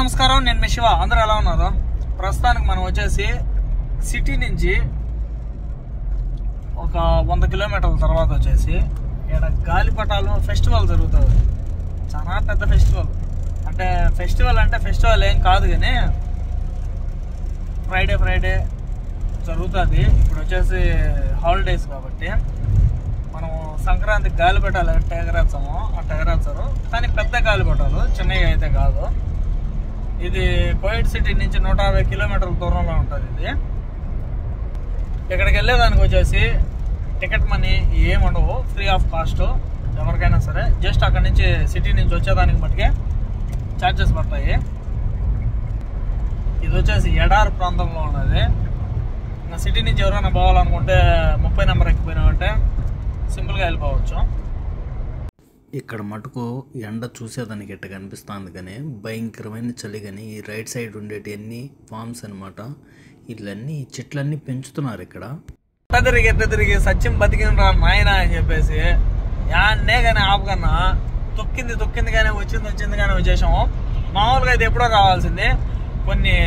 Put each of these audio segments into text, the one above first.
నమస్కారం, నేను మీ శివ. అందరూ ఎలా ఉన్నారు? ప్రస్తుతానికి మనం వచ్చేసి సిటీ నుంచి ఒక 100 కిలోమీటర్ల తర్వాత వచ్చేసి ఇక్కడ గాలిపటాలు ఫెస్టివల్ జరుగుతుంది. చాలా పెద్ద ఫెస్టివల్. అంటే ఫెస్టివల్ ఏం కాదు, కానీ ఫ్రైడే జరుగుతుంది. ఇప్పుడు వచ్చేసి హాలిడేస్ కాబట్టి మనం సంక్రాంతికి గాలిపటాలు ఎగరేస్తారు, కానీ పెద్ద గాలిపటాలు, చిన్నవి అయితే కాదు. ఇది కోయిట్ సిటీ నుంచి 150 కిలోమీటర్ల దూరంలో ఉంటుంది. ఇది ఇక్కడికి వెళ్ళేదానికి వచ్చేసి టికెట్ మనీ ఏముండవు, ఫ్రీ ఆఫ్ కాస్ట్ ఎవరికైనా సరే. జస్ట్ అక్కడ నుంచి సిటీ నుంచి వచ్చేదానికి మటుకే ఛార్జెస్ పడతాయి. ఇది వచ్చేసి ఎడారి ప్రాంతంలో ఉన్నది. ఇంకా సిటీ నుంచి ఎవరైనా పోవాలనుకుంటే 30 నెంబర్ ఎక్కిపోయినామంటే సింపుల్గా వెళ్ళిపోవచ్చు. ఇక్కడ మటుకు ఎండ చూసేదానికి ఎట్ట కనిపిస్తుంది, కానీ భయంకరమైన చలి. కానీ ఈ రైట్ సైడ్ ఉండేటి అన్ని ఫార్మ్స్ అనమాట. ఇట్లన్నీ చెట్లన్నీ పెంచుతున్నారు ఇక్కడ. ఎట్ట తిరిగి సత్యం బతికినరా నాయన అని చెప్పేసి యాన్నే కానీ ఆపకన్నా తొక్కింది కానీ వచ్చింది కానీ వచ్చేసాము. మామూలుగా అయితే ఎప్పుడో రావాల్సింది, కొన్ని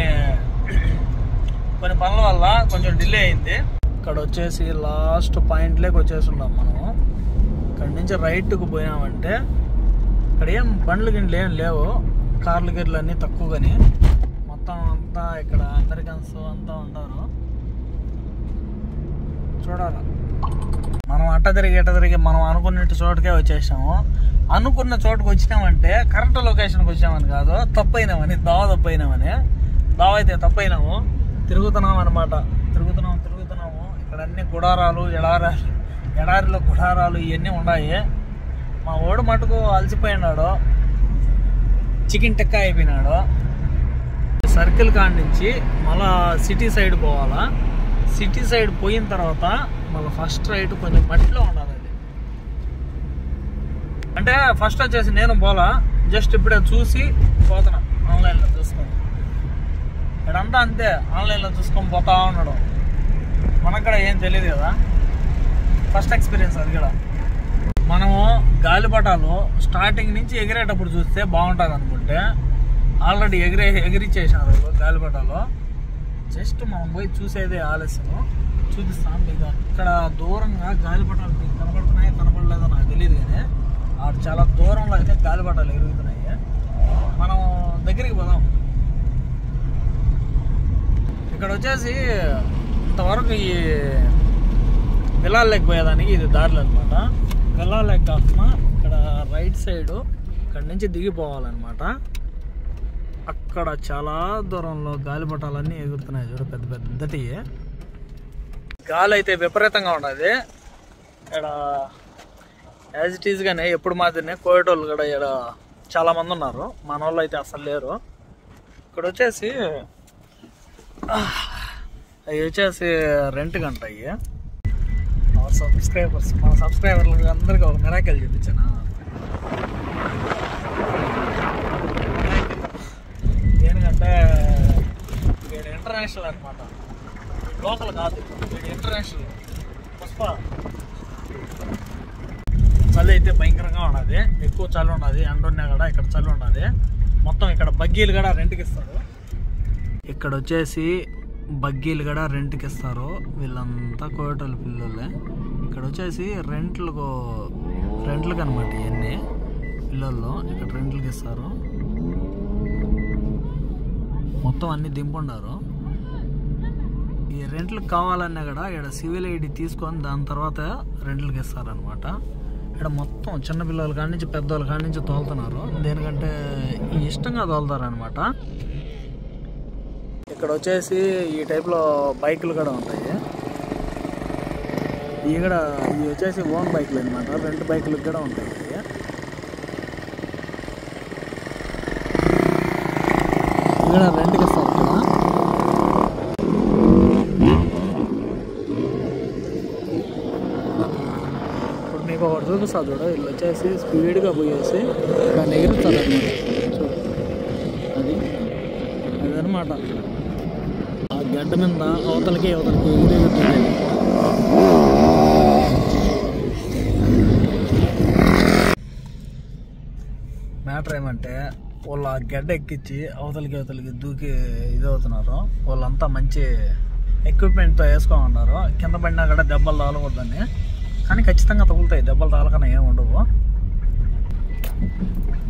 పనుల వల్ల కొంచెం డిలే అయింది. ఇక్కడ వచ్చేసి లాస్ట్ పాయింట్లోకి వచ్చేసి ఉన్నాం మనము. ఇక్కడ నుంచి రైట్కు పోయామంటే ఇక్కడ ఏం బండ్లు గిన్నెలు ఏం లేవు, కార్లు గిర్లు అన్నీ తక్కువ. కానీ మొత్తం అంతా ఇక్కడ అమెరికన్స్ అంతా ఉంటారు. చూడాలి, మనం అట్ట తిరిగి మనం అనుకున్న చోటుకే వచ్చేసాము. అనుకున్న చోటుకు వచ్చినామంటే కరెక్ట్ లొకేషన్కి వచ్చామని కాదు, తప్పైనామని, దావ అయితే తప్పైనాము. తిరుగుతున్నాం అనమాట. తిరుగుతున్నాము. ఇక్కడ అన్ని గుడారాలు, ఎడారిలో గుడారాలు ఇవన్నీ ఉన్నాయి. మా ఓడు మటుకు అలసిపోయినాడు, చికెన్ టిక్కా అయిపోయినాడు. సర్కిల్ కాడ నుంచి మళ్ళా సిటీ సైడ్ పోవాలా. సిటీ సైడ్ పోయిన తర్వాత మళ్ళీ ఫస్ట్ రైట్ కొంచెం మట్టిలో ఉండాలి. అది అంటే ఫస్ట్ వచ్చేసి నేను పోలా, జస్ట్ ఇప్పుడే చూసి పోతున్నా. ఆన్లైన్లో చూసుకొని ఇక్కడంతా అంతే, ఆన్లైన్లో చూసుకొని పోతా ఉన్నాడు. మనకు కూడా ఏం తెలియదు కదా, ఫస్ట్ ఎక్స్పీరియన్స్ అది కూడా. మనము గాలిపటాలు స్టార్టింగ్ నుంచి ఎగిరేటప్పుడు చూస్తే బాగుంటుంది అనుకుంటే ఆల్రెడీ ఎగిరిచ్చేసారు గాలిపటాలు. జస్ట్ మనం పోయి చూసేదే ఆలస్యము. చూపిస్తాం మీకు. ఇక్కడ దూరంగా గాలిపటాలు మీకు కనపడలేదో నాకు తెలియదు, కానీ ఆడ చాలా దూరంలో అయితే గాలిపటాలు ఎగురుతున్నాయి. మనం దగ్గరికి పోదాం. ఇక్కడ వచ్చేసి ఇంతవరకు ఈ విలాల్ లేక్ పోయేదానికి ఇది దారిలో అనమాట. విలాల్ లేక్ కాకుండా ఇక్కడ రైట్ సైడ్ ఇక్కడ నుంచి దిగిపోవాలన్నమాట. అక్కడ చాలా దూరంలో గాలిపటాలన్నీ ఎగురుతున్నాయి. చూడ పెద్దటి గాలి అయితే విపరీతంగా ఉన్నది. ఇక్కడ యాజ్ ఇట్ ఈజ్గానే ఎప్పుడు మాదిరినే కోవిడ్ వాళ్ళు కూడా ఇక్కడ చాలామంది ఉన్నారు. మన వాళ్ళు అయితే అసలు లేరు. ఇక్కడ వచ్చేసి అవి వచ్చేసి రెంట్కి అంటాయి. మన సబ్స్క్రైబర్లకు అందరికీ ఒక మిరాకిల్ చూపించాను. దేనికంటే వీడు ఇంటర్నేషనల్ అనమాట, లోకల్ కాదు, వీడు ఇంటర్నేషనల్. పుష్ప చలి అయితే భయంకరంగా ఉన్నది, ఎక్కువ చలి ఉన్నది. ఎండున్నా కూడా ఇక్కడ చలి ఉన్నది. మొత్తం ఇక్కడ బగ్గీలు కూడా రెంట్కి ఇస్తారు. ఇక్కడ వచ్చేసి బగ్గీలు కూడా రెంట్కి ఇస్తారు. వీళ్ళంతా కోయటోళ్ళ పిల్లలే. ఇక్కడ వచ్చేసి రెంట్లకు అనమాట. ఇవన్నీ పిల్లల్లో ఇక్కడ రెంట్లకి ఇస్తారు. మొత్తం అన్ని దింపుండారు. ఈ రెంట్లకు కావాలన్నా కూడా ఇక్కడ సివిల్ ఐడి తీసుకొని దాని తర్వాత రెంట్లకి ఇస్తారనమాట. ఇక్కడ మొత్తం చిన్నపిల్లల కాడి నుంచి పెద్దవాళ్ళ కాడి నుంచి తోలుతున్నారు. దేనికంటే ఇష్టంగా తోలుతారనమాట. ఇక్కడ వచ్చేసి ఈ టైప్లో బైకులు కూడా ఉంటాయి. ఇవి వచ్చేసి ఓన్ బైకులు అనమాట. 2 బైకులకు కూడా ఉంటాయి. ఇక్కడ రెంట్కి ఇస్తారు. ఇప్పుడు మీకు ఒకటి చూపిస్తా చూడ. వీళ్ళు వచ్చేసి స్పీడ్గా పోయేసి దాన్ని ఎగురుతారు అనమాట. అదనమాట. ఆ గడ్డ మీద అవతలకి ఎగురుతుంది. మ్యాటర్ ఏమంటే వాళ్ళ గడ్డ ఎక్కించి అవతలికి దూకి ఇదవుతున్నారు. వాళ్ళంతా మంచి ఎక్విప్మెంట్తో వేసుకొని ఉన్నారు. కింద పడినా కూడా దెబ్బలు తాగకూడదని, కానీ ఖచ్చితంగా తగులుతాయి. దెబ్బలు తాగకన్నా ఏమి ఉండవు.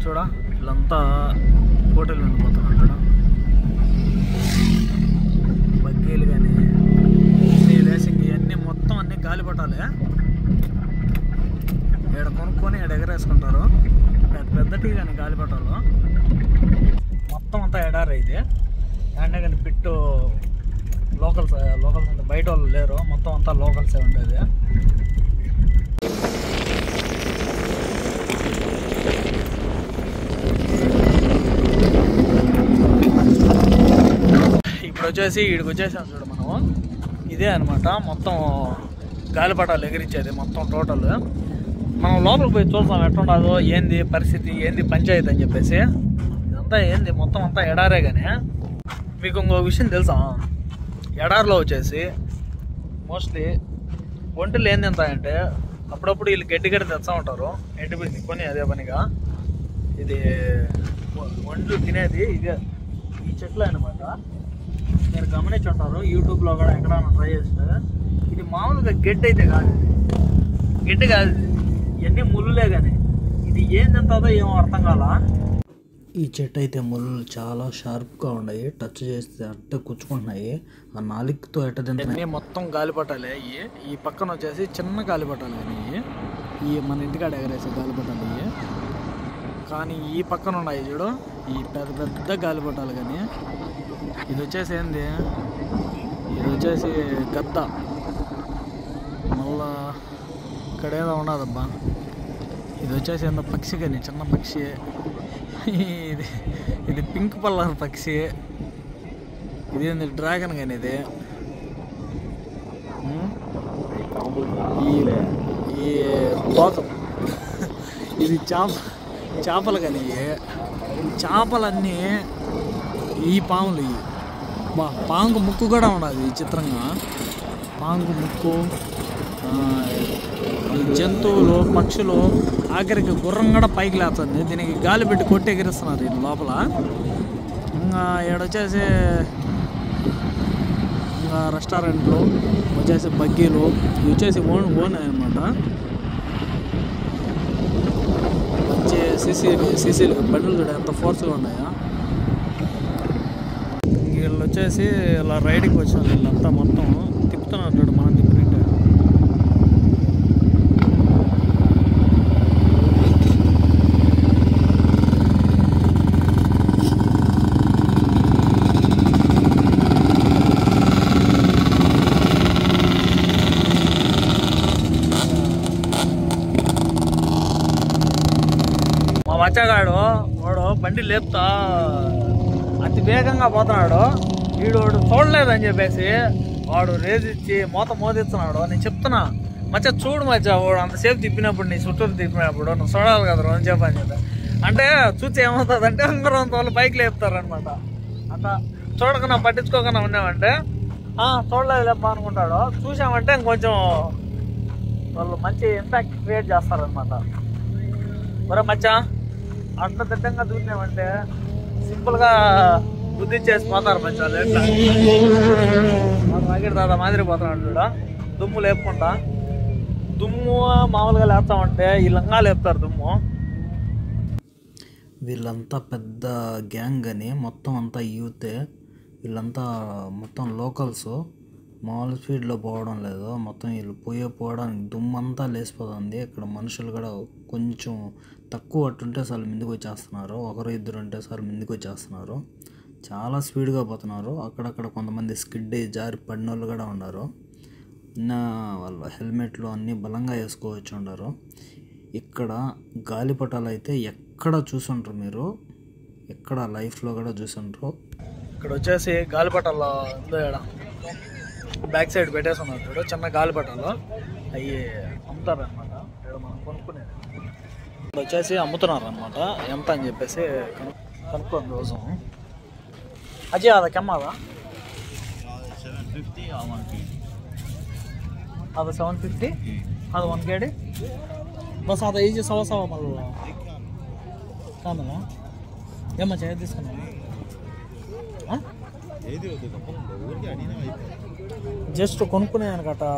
చూడ వీళ్ళంతా పోటీలు ఉండిపోతున్నారు. చూడ బగ్గీలు కానీ రేసింగ్ ఇవన్నీ మొత్తం అన్నీ గాలిపటాలే. ఈడ కొనుక్కొని ఈడ ఎగరేసుకుంటారు. పెద్దటి కానీ గాలిపటాలు మొత్తం అంతా ఎడారి అయితే అంటే కానీ పిట్టు లోకల్స్ అంటే బయట వాళ్ళు లేరు. మొత్తం అంతా లోకల్సే ఉండేది. ఇప్పుడు వచ్చేసి వీడికి వచ్చేసాం చూడు మనము. ఇదే అనమాట మొత్తం గాలిపటాలు ఎగిరించేది మొత్తం టోటల్. మనం లోపలికి పోయి చూస్తాం ఎట్లుండదో, ఏంది పరిస్థితి, ఏంది పంచాయతీ అని చెప్పేసి. ఇదంతా ఏంది మొత్తం అంతా ఎడారే. కానీ మీకు ఇంకో విషయం తెలుసా, ఎడారిలో వచ్చేసి మోస్ట్లీ ఒంటెలు ఏం తింటాయంటే అప్పుడప్పుడు వీళ్ళు గడ్డి తెస్తూ ఉంటారు. ఎండిపోయింది కొని అదే పనిగా. ఇది ఒంటెలు తినేది ఇదే ఈ చెట్లు అనమాట. మీరు గమనించి ఉంటారు యూట్యూబ్లో కూడా ఎక్కడైనా ట్రై చేస్తే. ఇది మామూలుగా గడ్డి అయితే కాదు, గడ్డి కాదు, ఇవన్నీ ముళ్ళులే. కానీ ఇది ఏం తింటుందో ఏమో అర్థం కాల. ఈ చెట్టు అయితే ముళ్ళు చాలా షార్ప్గా ఉన్నాయి. టచ్ చేస్తే అట్ట కూర్చుకుంటున్నాయి. ఆ నాలుగుతో ఎట్ట తింటున్నాయి. మొత్తం గాలిపటాలే. ఈ పక్కన వచ్చేసి చిన్న గాలిపటాలు. కానీ ఈ మన ఇంటికాడ ఎగరేసే గాలిపటాలు ఇవి. కానీ ఈ పక్కన ఉన్నాయి చూడు, ఈ పెద్ద పెద్ద గాలిపటాలు. కానీ ఇది వచ్చేసి ఏంది, ఇది వచ్చేసి గద్ద. మళ్ళా ఇక్కడ ఏదో ఉండదబ్బా. ఇది వచ్చేసి ఏందో పక్షి. కానీ చిన్న పక్షి. ఇది పింక్ కలర్ పక్షి. ఇదేంది డ్రాగన్. కానీ ఇది ఈ తోక. ఇది చేపలు. కానీ చేపలన్నీ ఈ పాములు. ఇవి పాంగు ముక్కు కూడా ఉండదు ఈ చిత్రంగా. పాంగు ముక్కు. ఈ జంతువులు, పక్షులు, ఆఖరికి గుర్రం కూడా పైకి లేస్తుంది. దీనికి గాలి పెట్టి కొట్టి ఎగిరిస్తున్నారు దీని లోపల. ఇంకా ఈడొచ్చేసి ఇంకా రెస్టారెంట్లు వచ్చేసి బగ్గీలు. ఇవి వచ్చేసి ఓన్ అనమాట. మంచి సీసీలు బండ్లు చూడ ఎంత ఫోర్స్గా ఉన్నాయా. వీళ్ళు వచ్చేసి ఇలా రైడింగ్ వచ్చారు. వీళ్ళంతా మొత్తం తిప్పుతున్నారు చూడు, మనం తిప్పినట్టే. మా మచ్చగాడు వాడు బండి లేపుతా అతి వేగంగా పోతున్నాడు. వీడు చూడలేదని చెప్పేసి వాడు రేసిచ్చి మోదిస్తున్నాడు. నేను చెప్తున్నా, మచ్చ చూడు మచ్చ, వాడు అంతసేపు తిప్పినప్పుడు, నీ చుట్టూరు తిప్పినప్పుడు నువ్వు చూడాలి కదా రోజు చెప్పని చెప్పి. అంటే చూసి ఏమవుతుంది అంటే అంత వాళ్ళు బైక్ లేపుతారనమాట. అంత చూడకుండా పట్టించుకోకుండా ఉన్నామంటే చూడలేదు లేపా అనుకుంటాడు. చూసామంటే ఇంకొంచెం వాళ్ళు మంచి ఇంపాక్ట్ క్రియేట్ చేస్తారనమాట. మరో మచ్చా అంత దిట్టంగా దూరినామంటే సింపుల్గా బుద్ధి చేసి పోతారు మంచి వాళ్ళు. ఎట్లా రాగిడి దాదా మాదిరి పోతున్నాడు చూడ. దుమ్ము లేపుకుంటా. దుమ్ము మామూలుగా లేపుతామంటే ఈ లంగా లేపుతారు దుమ్ము. వీళ్ళంతా పెద్ద గ్యాంగ్. అని మొత్తం అంతా యూతే. వీళ్ళంతా మొత్తం లోకల్స్. మామూలు స్పీడ్లో పోవడం లేదు. మొత్తం వీళ్ళు పోవడానికి దుమ్మంతా లేసిపోతుంది. ఇక్కడ మనుషులు కూడా కొంచెం తక్కువ అట్టుంటే సార్లు ముందుకు వచ్చేస్తున్నారు. ఒకరు ఇద్దరు ఉంటే సార్లు ముందుకు వచ్చేస్తున్నారు. చాలా స్పీడ్గా పోతున్నారు. అక్కడక్కడ కొంతమంది స్కిడ్ జారి పడిన వాళ్ళు కూడా ఉన్నారు. వాళ్ళు హెల్మెట్లు అన్నీ బలంగా వేసుకోవచ్చు ఉన్నారు. ఇక్కడ గాలిపటాలు అయితే ఎక్కడ చూసుంటారు మీరు, ఎక్కడ లైఫ్లో కూడా చూసుంటారు. ఇక్కడ వచ్చేసి గాలిపటాలు ఉందో బ్యాక్ సైడ్ పెట్టేసి ఉన్నారు చూడు, చిన్న గాలిపటాలు. అవి అమ్ముతారు అనమాట. ఇక్కడ మనం కొనుక్కునేది వచ్చేసి అమ్ముతున్నారు అనమాట. ఎంత అని చెప్పేసి కనుక్కోండి రోజు. అజీ అదా కెమ్మాదా ಅದು 750 ಅದು 1 ಗಾಡಿ ಬಸ್ ಅದು ಈಜಿ 100 ಮಲ್ಲ ಕಾಣಲ್ಲ ఏమో చేయ తీసుకున్నావు జస్ట్ కొనుక్కునేదానికి అట్లా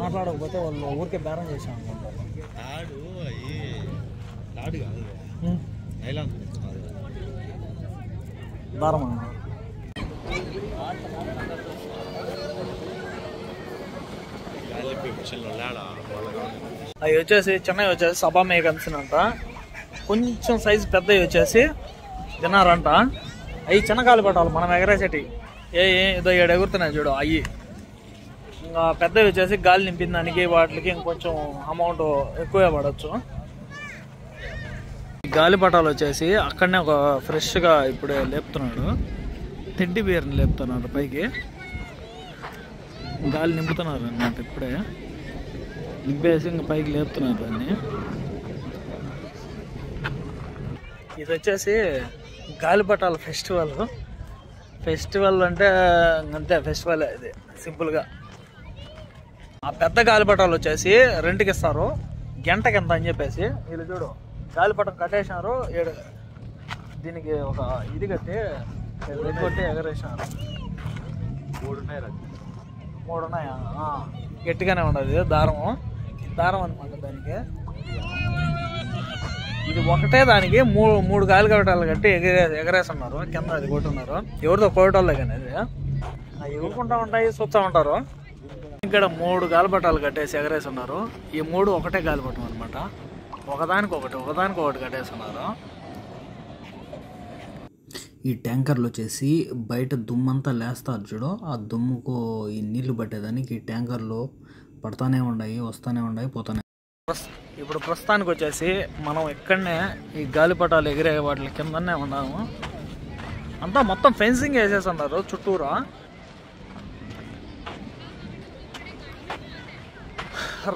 మాట్లాడకపోతే వాళ్ళు ఊరికే బేరం చేసాం అనుకుంటారు. దారం అవి వచ్చేసి చిన్నవి వచ్చేసి సభా మేకన్స్ అంట, కొంచెం సైజు పెద్దవి వచ్చేసి తిన్నారంట. అవి చిన్న గాలి పట్టాలి మనం ఎగరేసేటి ఏదో 7 ఎగురుతున్నాయి చూడు అవి. ఇంకా పెద్దవి వచ్చేసి గాలి నింపిన దానికి వాటికి ఇంకొంచెం అమౌంట్ ఎక్కువే పడవచ్చు. గాలి పటాలు వచ్చేసి అక్కడనే ఒక ఫ్రెష్గా ఇప్పుడే లేపుతున్నాడు, టెడ్డీ బేర్ని లేపుతున్నాడు పైకి. గాలి నింపుతున్నారు అన్నమాట, ఇప్పుడే నింపేసి ఇంకా పైకి లేపుతున్నారు దాన్ని. ఇది వచ్చేసి గాలిపటాల ఫెస్టివల్ అంటే అంతే, ఫెస్టివల్ ఇది సింపుల్గా. ఆ పెద్ద గాలిపటాలు వచ్చేసి రెంట్కి ఇస్తారు, గంటకి ఎంత అని చెప్పేసి. వీళ్ళు చూడు గాలిపటం కట్టేసినారు, దీనికి ఒక ఇది కట్టి కొట్టి ఎగరేసినారు. 3 ఉన్నాయా? గట్టిగానే ఉండదు దారం అనమాట దానికి. ఇది ఒకటే దానికి మూడు గాలి కట్టాలు కట్టి ఎగరేస్తున్నారు కింద. అది కొట్టున్నారు, ఎవరితో కోయటోళ్ళే కానీ అది ఎగురుకుంటా ఉంటాయి, చూస్తూ ఉంటారు. ఇక్కడ 3 గాలిపటాలు కట్టేసి ఎగరేస్తున్నారు. ఈ 3 ఒకటే గాలిపటం అనమాట, ఒకదానికొకటి కట్టేస్తున్నారు. ఈ ట్యాంకర్లు వచ్చేసి బయట దుమ్మంతా లేస్తారు చూడు, ఆ దుమ్ముకు ఈ నీళ్లు పట్టేదానికి ఈ ట్యాంకర్లు పడతానే ఉన్నాయి, వస్తూనే ఉన్నాయి, పోతానే. ఇప్పుడు ప్రస్తుతానికి వచ్చేసి మనం ఇక్కడనే ఈ గాలిపటాలు ఎగిరే వాటి కిందనే ఉన్నాము. అంతా మొత్తం ఫెన్సింగ్ వేసేస్తున్నారు చుట్టూరా.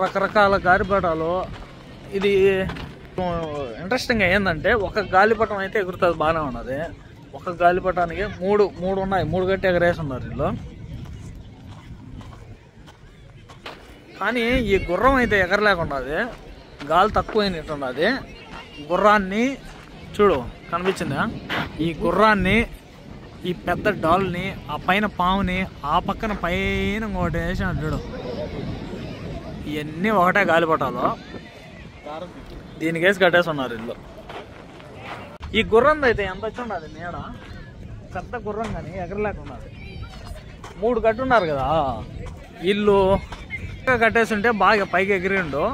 రకరకాల గాలిపటాలు. ఇది ఇంట్రెస్టింగ్గా ఏంటంటే ఒక గాలిపటం అయితే ఎగురుతుంది, బాగానే ఉన్నది. ఒక గాలిపటానికి మూడు ఉన్నాయి, 3 గట్టి ఎగరేసి ఉన్నారు వీళ్ళు. కానీ ఈ గుర్రం అయితే ఎగరలేకున్నది, గాలి తక్కువైనట్టున్నది. గుర్రాన్ని చూడు కనిపించిందా? ఈ గుర్రాన్ని, ఈ పెద్ద డాల్ని, ఆ పైన పాముని, ఆ పక్కన పైన ఇంకోటి వేసాను చూడు. ఇవన్నీ ఒకటే గాలిపటాలు, దీనికి వేసి కట్టేసి ఉన్నారు వీళ్ళు. ఈ గుర్రం అయితే ఎంత వచ్చి ఉండదు నీడ, పెద్ద గుర్రం కానీ ఎగరలేకున్నది. 3 కట్టున్నారు కదా వీళ్ళు, కట్టేసి ఉంటే బాగా పైకి ఎగిరిండు.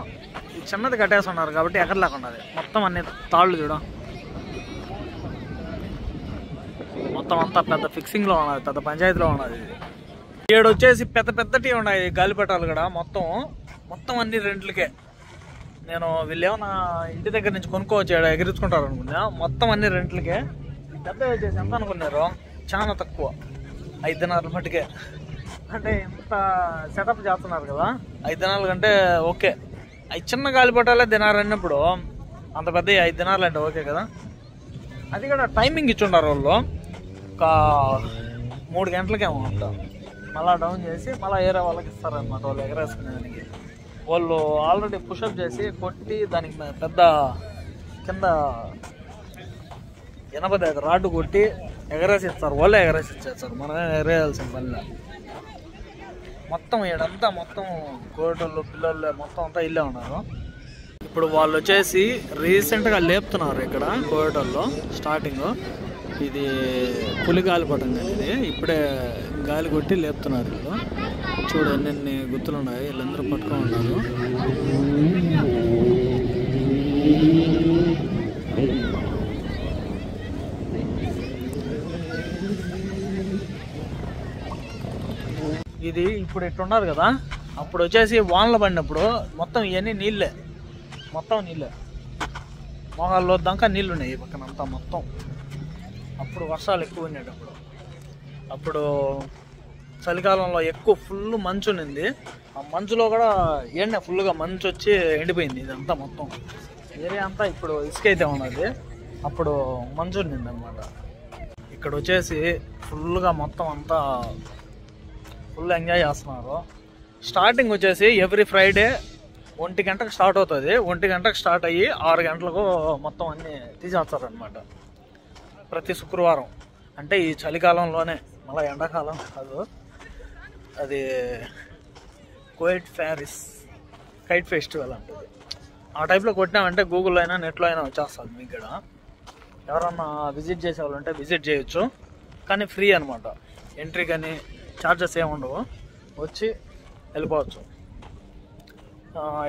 ఈ చిన్నది కట్టేసి ఉన్నారు కాబట్టి ఎగరలేకున్నది. మొత్తం అన్ని తాళ్ళు చూడ, మొత్తం అంతా పెద్ద ఫిక్సింగ్లో ఉన్నది, పెద్ద పంచాయతీలో ఉన్నది. ఇది వచ్చేసి పెద్దటి ఉన్నాయి గాలిపటాలు కూడా. మొత్తం అన్ని రెంట్లకే. నేను వీళ్ళేమన్నా ఇంటి దగ్గర నుంచి కొనుక్కోవచ్చు ఎగిరించుకుంటారు అనుకున్నా, మొత్తం అన్ని రెంట్లకే. పెద్ద వచ్చేసి ఎంత అనుకున్నారు? చాలా తక్కువ, 5 దినాల మట్టుకే. అంటే ఇంత సెటప్ చేస్తున్నారు కదా, 5 దినాల కంటే ఓకే. అవి చిన్న గాలిపటాలే దినారు అన్నప్పుడు అంత పెద్ద 5 దినాలు అంటే ఓకే కదా. అది కూడా టైమింగ్ ఇచ్చుంటారు వాళ్ళు, ఒక 3 గంటలకేమో అంట. మళ్ళీ డౌన్ చేసి మళ్ళీ ఏరే వాళ్ళకి ఇస్తారనమాట వాళ్ళు ఎగరేసుకునేదానికి. వాళ్ళు ఆల్రెడీ పుషప్ చేసి కొట్టి దానికి పెద్ద కింద ఎనపది రాడ్డు కొట్టి ఎగరేసి ఇస్తారు, వాళ్ళే ఎగరేసి ఇచ్చేస్తారు, మనమే ఎగరేయాల్సిన పనిలో. మొత్తం ఈడంతా మొత్తం కోటలు పిల్లలు మొత్తం అంతా ఇల్లే ఉన్నారు. ఇప్పుడు వాళ్ళు వచ్చేసి రీసెంట్గా లేపుతున్నారు ఇక్కడ కోటల్లో. స్టార్టింగ్ ఇది పులి గాలిపటం కానీ ఇది ఇప్పుడే గాలి కొట్టి లేపుతున్నారు వీళ్ళు. చూడు ఎన్ని గుర్తులు ఉన్నాయి, వీళ్ళందరూ పట్టుకొని ఉన్నారు. ఇది ఇప్పుడు ఇట్టున్నారు కదా, అప్పుడు వచ్చేసి వానలు పడినప్పుడు మొత్తం ఇవన్నీ నీళ్ళే, మొహాల్లో దాకా నీళ్ళు ఉన్నాయి ఈ పక్కన అంతా మొత్తం. అప్పుడు వర్షాలు ఎక్కువ ఉండేటప్పుడు, అప్పుడు చలికాలంలో ఎక్కువ ఫుల్ మంచు ఉన్నింది. ఆ మంచులో కూడా ఎండ ఫుల్గా మంచు వచ్చి ఎండిపోయింది ఇదంతా మొత్తం ఏరియా అంతా. ఇప్పుడు ఇసుక అయితే ఉన్నది, అప్పుడు మంచు ఉన్నింది అనమాట. ఇక్కడ వచ్చేసి ఫుల్గా మొత్తం అంతా ఫుల్ ఎంజాయ్ చేస్తున్నారు. స్టార్టింగ్ వచ్చేసి ఎవ్రీ ఫ్రైడే 1 గంటకు స్టార్ట్ అవుతుంది. 1 గంటకు స్టార్ట్ అయ్యి 6 గంటలకు మొత్తం అన్నీ తీసేస్తారు అనమాట. ప్రతి శుక్రవారం, అంటే ఈ చలికాలంలోనే, మళ్ళీ ఎండాకాలం కాదు. అది కైట్ ఫెస్టివల్ అంటుంది. ఆ టైప్లో కొట్టినామంటే గూగుల్లో అయినా నెట్లో అయినా వచ్చేస్తుంది మీకు కూడా. ఎవరన్నా విజిట్ చేసే వాళ్ళు ఉంటే విజిట్ చేయొచ్చు, కానీ ఫ్రీ అనమాట. ఎంట్రీ కానీ ఛార్జెస్ ఏమి ఉండవు, వచ్చి వెళ్ళిపోవచ్చు.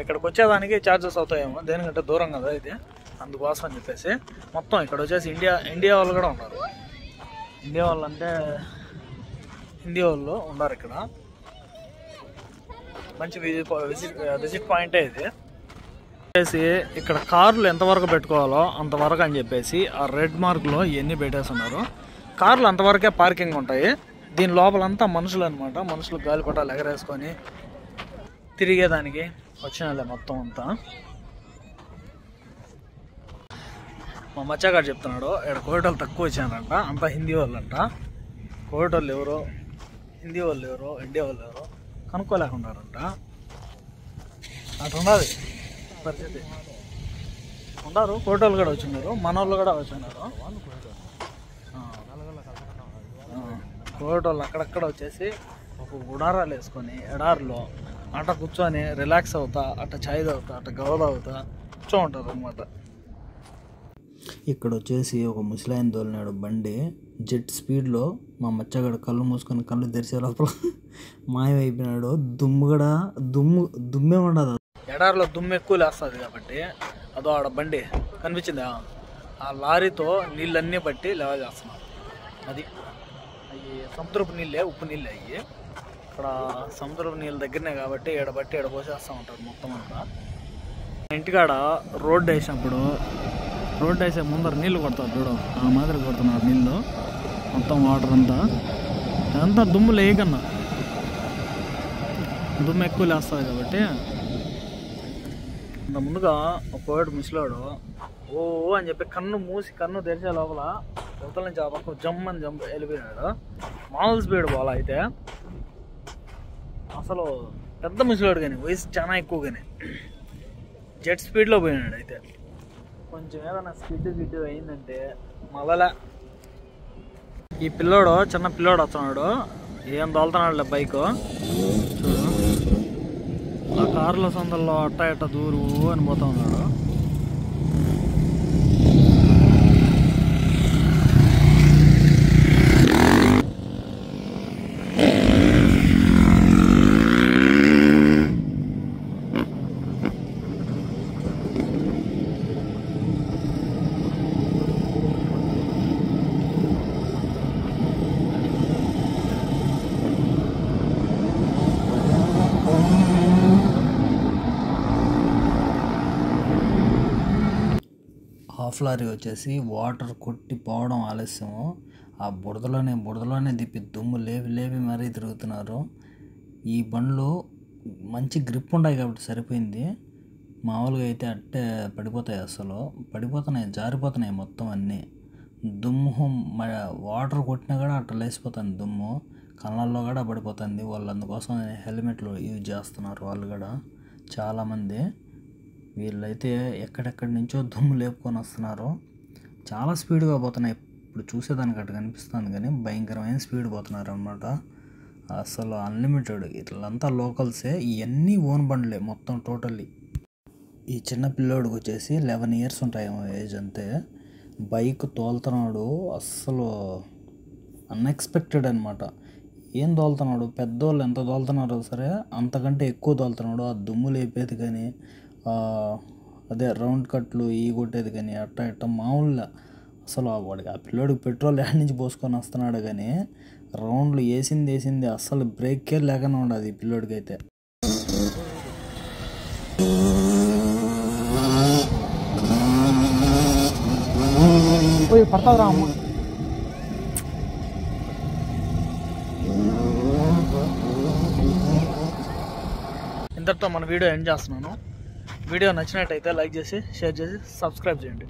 ఇక్కడికి వచ్చేదానికి ఛార్జెస్ అవుతాయేమో, దేనికంటే దూరం కదా ఇది, అందుకోసం అని చెప్పేసి. మొత్తం ఇక్కడ వచ్చేసి ఇండియా వాళ్ళు కూడా ఉన్నారు. ఇండియా వాళ్ళు అంటే హిందీ వాళ్ళు ఉన్నారు ఇక్కడ. మంచి విజిట్ పాయింటే ఇది. వచ్చేసి ఇక్కడ కార్లు ఎంతవరకు పెట్టుకోవాలో అంతవరకు అని చెప్పేసి ఆ రెడ్ మార్క్లో ఇవన్నీ పెట్టేస్తున్నారు. కార్లు అంతవరకే పార్కింగ్ ఉంటాయి. దీని లోపలంతా మనుషులు అనమాట. మనుషులు గాలిపటాలు ఎగరేసుకొని తిరిగేదానికి వచ్చిన మొత్తం అంతా. మా మచ్చగాడు చెప్తున్నాడు ఇక్కడ కోవిడ్ వాళ్ళు తక్కువ వచ్చారంట, అంతా హిందీ వాళ్ళు అంట. కోవిడ్ వాళ్ళు ఎవరో, హిందీ వాళ్ళు ఎవరో, ఇండియా వాళ్ళు ఎవరో కనుక్కోలేకున్నారంట. అటు ఉన్నది పరిస్థితి. ఉన్నారు కోవిడ్ వాళ్ళు కూడా వచ్చిన్నారు, మన వాళ్ళు కూడా వచ్చిన్నారు. కోవిడ్ వాళ్ళు అక్కడక్కడ వచ్చేసి ఒక గుడారాలు వేసుకొని ఎడారిలో అట్ట కూర్చొని రిలాక్స్ అవుతా, అట్ట ఛాయ్ తాగుతా, అట్ట గవ తాగుతా కూర్చో ఉంటారు అనమాట. ఇక్కడ వచ్చేసి ఒక ముసలాయన తోలినాడు బండి జెట్ స్పీడ్లో. మా మచ్చగాడు కళ్ళు మూసుకొని కళ్ళు తెరిచే లోపల మాయమైపోయినాడు. దుమ్మే ఉండదు. ఎడారిలో దుమ్ము ఎక్కువ లేస్తుంది కాబట్టి అదో ఆడ బండి కనిపించిందా, ఆ లారీతో నీళ్ళన్నీ బట్టి లెవెల్ చేస్తున్నాం. అది అవి సముద్రపు నీళ్ళే, ఉప్పు నీళ్ళే అవి. ఇక్కడ సముద్రపు నీళ్ళ దగ్గరనే కాబట్టి ఎడబట్టి పోసేస్తూ ఉంటారు మొత్తం అంతా. ఇంటికాడ రోడ్డు వేసినప్పుడు, రోడ్డు వేసే ముందర నీళ్ళు కొడతారు చూడు, ఆ మాదిరి కొడుతున్నారు నీళ్ళు మొత్తం. వాటర్ అంతా దుమ్ము లేకన్నా, దుమ్ము ఎక్కువ లేస్తుంది కాబట్టి. అంత ముందుగా ఒక కోవిడ్ ముసలాడు ఓ అని చెప్పి కన్ను మూసి కన్ను తెరిచే లోపల అవతల నుంచి ఆ పక్క జంప్ వెళ్ళిపోయినాడు. మామూలు స్పీడ్ పోలా అయితే, అసలు పెద్ద ముసలాడు కానీ వయసు చాలా ఎక్కువ కానీ జెట్ స్పీడ్లో పోయినాడు. అయితే కొంచెం ఏదైనా స్కిడ్ అయిందంటే మళ్ళా. ఈ పిల్లోడు చిన్న పిల్లోడు వస్తున్నాడు, ఏం తోలుతున్నాడు బైక్ చూడు. ఆ కార్ల సందల్లో అట్ట దూరు అని పోతా ఉన్నాడు. హాఫ్ లారీ వచ్చేసి వాటర్ కొట్టి పోవడం ఆలస్యము. ఆ బురదలోనే దిప్పి దుమ్ము లేవి మరీ తిరుగుతున్నారు. ఈ బండ్లు మంచి గ్రిప్ ఉన్నాయి కాబట్టి సరిపోయింది. మామూలుగా అయితే అట్టే పడిపోతాయి, అసలు పడిపోతున్నాయి, జారిపోతున్నాయి మొత్తం అన్నీ. దుమ్ము వాటర్ కొట్టినా కూడా అట్లా లేసిపోతుంది దుమ్ము, కళ్ళల్లో కూడా పడిపోతుంది. వాళ్ళు అందుకోసం హెల్మెట్లు యూజ్ చేస్తున్నారు వాళ్ళు కూడా చాలామంది. వీళ్ళైతే ఎక్కడెక్కడి నుంచో దుమ్ము లేపుకొని వస్తున్నారు. చాలా స్పీడ్గా పోతున్నాయి. ఇప్పుడు చూసేదానికి అట్లా కనిపిస్తుంది కానీ భయంకరమైన స్పీడ్ పోతున్నారు అన్నమాట. అసలు అన్లిమిటెడ్. ఇట్లంతా లోకల్సే, ఇవన్నీ ఓన్ బండ్లే మొత్తం టోటల్లీ. ఈ చిన్న పిల్లోడికి వచ్చేసి 11 years ఉంటాయేమో ఏజ్ అంతే. బైక్ తోలుతున్నాడు, అస్సలు అన్ఎక్స్పెక్టెడ్ అనమాట. ఏం తోలుతున్నాడు, పెద్దోళ్ళు ఎంత తోలుతున్నారో సరే అంతకంటే ఎక్కువ తోలుతున్నాడు. ఆ దుమ్ము లేపేది కానీ, అదే రౌండ్ కట్లు ఈ కొట్టేది కానీ అట్ట మామూలుగా. అసలు వాడికి ఆ పిల్లోడికి పెట్రోల్ యాడ్ నుంచి పోసుకొని వస్తున్నాడు కానీ రౌండ్లు వేసింది అస్సలు బ్రేకే లేకుండా ఉండదు ఈ పిల్లోడికి అయితే. పడతావురా అమ్మ. ఇంతటితో మన వీడియో ఎండ్ చేస్తున్నాను. వీడియో నచ్చినట్టయితే లైక్ చేసి, షేర్ చేసి, సబ్స్క్రైబ్ చేయండి.